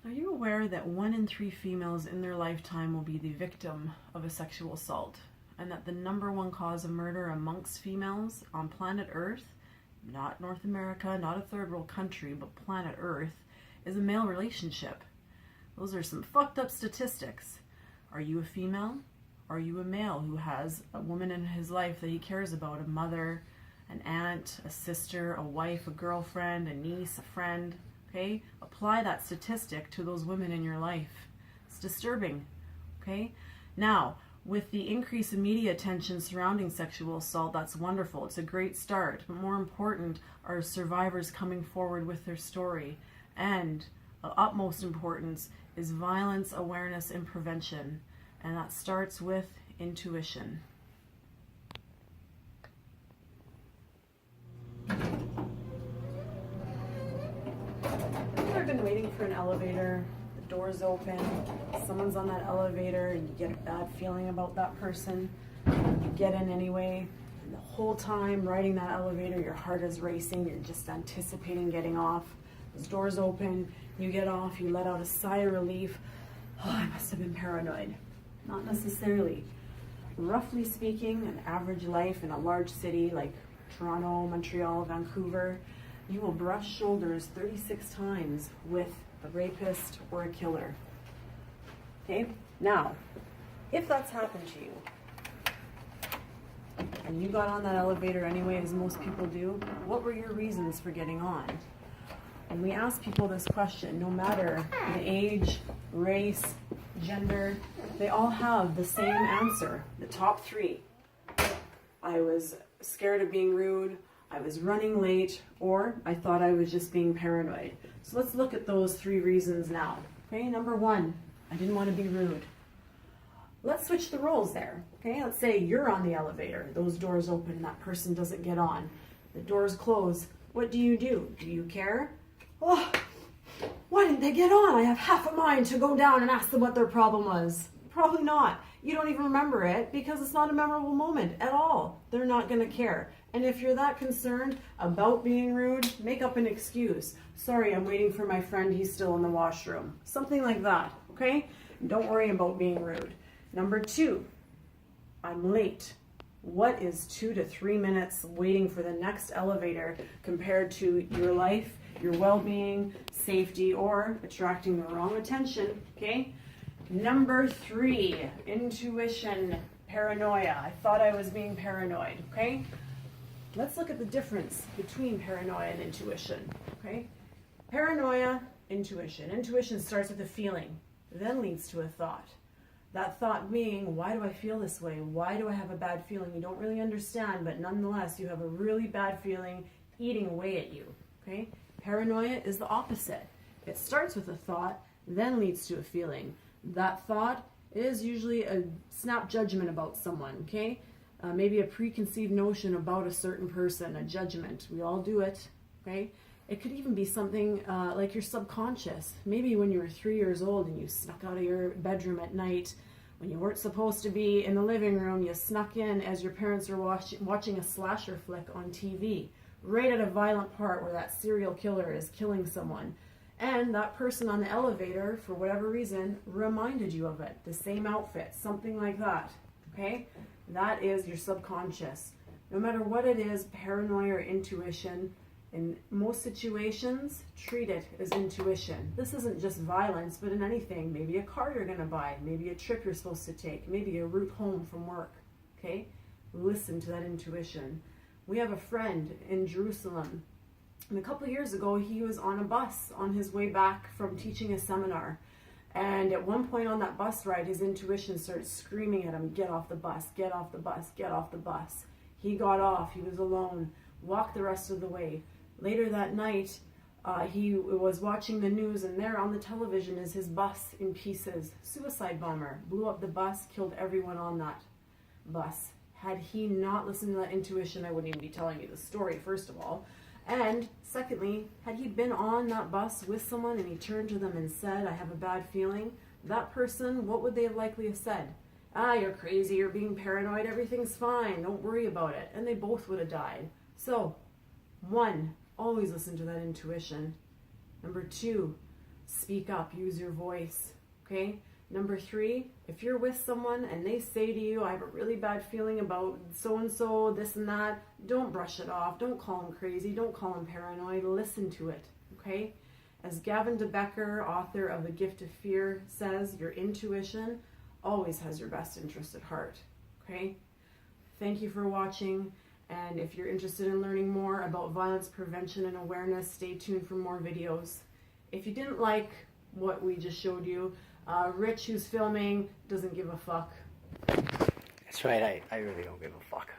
Are you aware that 1 in 3 females in their lifetime will be the victim of a sexual assault? And that the #1 cause of murder amongst females on planet Earth, not North America, not a third world country, but planet Earth, is a male relationship? Those are some fucked up statistics. Are you a female? Are you a male who has a woman in his life that he cares about, a mother, an aunt, a sister, a wife, a girlfriend, a niece, a friend? Okay? Apply that statistic to those women in your life. It's disturbing. Okay? Now, with the increase in media attention surrounding sexual assault, that's wonderful. It's a great start. But more important are survivors coming forward with their story. And of utmost importance is violence awareness and prevention. And that starts with intuition. I've been waiting for an elevator, the door's open, someone's on that elevator, and you get a bad feeling about that person. You get in anyway, and the whole time riding that elevator, your heart is racing, you're just anticipating getting off. Those doors open, you get off, you let out a sigh of relief. Oh, I must have been paranoid. Not necessarily. Roughly speaking, an average life in a large city like Toronto, Montreal, Vancouver, you will brush shoulders 36 times with a rapist or a killer. Okay? Now, if that's happened to you, and you got on that elevator anyway, as most people do, what were your reasons for getting on? And we ask people this question, no matter the age, race, gender, they all have the same answer, the top 3. I was scared of being rude, I was running late, or I thought I was just being paranoid. So let's look at those 3 reasons now. Okay, #1, I didn't want to be rude. Let's switch the roles there. Okay, let's say you're on the elevator, those doors open, and that person doesn't get on. The doors close. What do? Do you care? Oh, why didn't they get on? I have half a mind to go down and ask them what their problem was. Probably not. You don't even remember it because it's not a memorable moment at all. They're not going to care. And if you're that concerned about being rude, make up an excuse. Sorry, I'm waiting for my friend. He's still in the washroom. Something like that, okay? Don't worry about being rude. #2, I'm late. What is 2 to 3 minutes waiting for the next elevator compared to your life, your well-being, safety, or attracting the wrong attention, okay? #3, intuition, paranoia. I thought I was being paranoid, okay? Let's look at the difference between paranoia and intuition, okay? Paranoia, intuition. Intuition starts with a feeling, then leads to a thought. That thought being, why do I feel this way? Why do I have a bad feeling? You don't really understand, but nonetheless, you have a really bad feeling eating away at you, okay? Paranoia is the opposite. It starts with a thought, then leads to a feeling. That thought is usually a snap judgment about someone, okay? Maybe a preconceived notion about a certain person, a judgment. We all do it, okay? It could even be something like your subconscious. Maybe when you were 3 years old and you snuck out of your bedroom at night, when you weren't supposed to be in the living room, you snuck in as your parents were watching a slasher flick on TV, right at a violent part where that serial killer is killing someone. And that person on the elevator, for whatever reason, reminded you of it. The same outfit, something like that, okay? That is your subconscious. No matter what it is, paranoia or intuition, in most situations, treat it as intuition. This isn't just violence, but in anything. Maybe a car you're going to buy, maybe a trip you're supposed to take, maybe a route home from work, okay? Listen to that intuition. We have a friend in Jerusalem, and a couple of years ago, he was on a bus on his way back from teaching a seminar. And at one point on that bus ride, his intuition started screaming at him, get off the bus, get off the bus, get off the bus. He got off, he was alone, walked the rest of the way. Later that night, he was watching the news, and there on the television is his bus in pieces. Suicide bomber, blew up the bus, killed everyone on that bus. Had he not listened to that intuition, I wouldn't even be telling you the story, first of all. And secondly, had he been on that bus with someone and he turned to them and said, I have a bad feeling, that person, what would they have likely have said? Ah, you're crazy, you're being paranoid, everything's fine, don't worry about it. And they both would have died. So, 1, always listen to that intuition. 2, speak up, use your voice, okay? Number 3, if you're with someone and they say to you, I have a really bad feeling about so-and-so, this and that, don't brush it off. Don't call them crazy. Don't call them paranoid. Listen to it, okay? As Gavin de Becker, author of The Gift of Fear, says, your intuition always has your best interest at heart, okay? Thank you for watching, and if you're interested in learning more about violence prevention and awareness, stay tuned for more videos. If you didn't like what we just showed you, Rich, who's filming, doesn't give a fuck. That's right, I really don't give a fuck.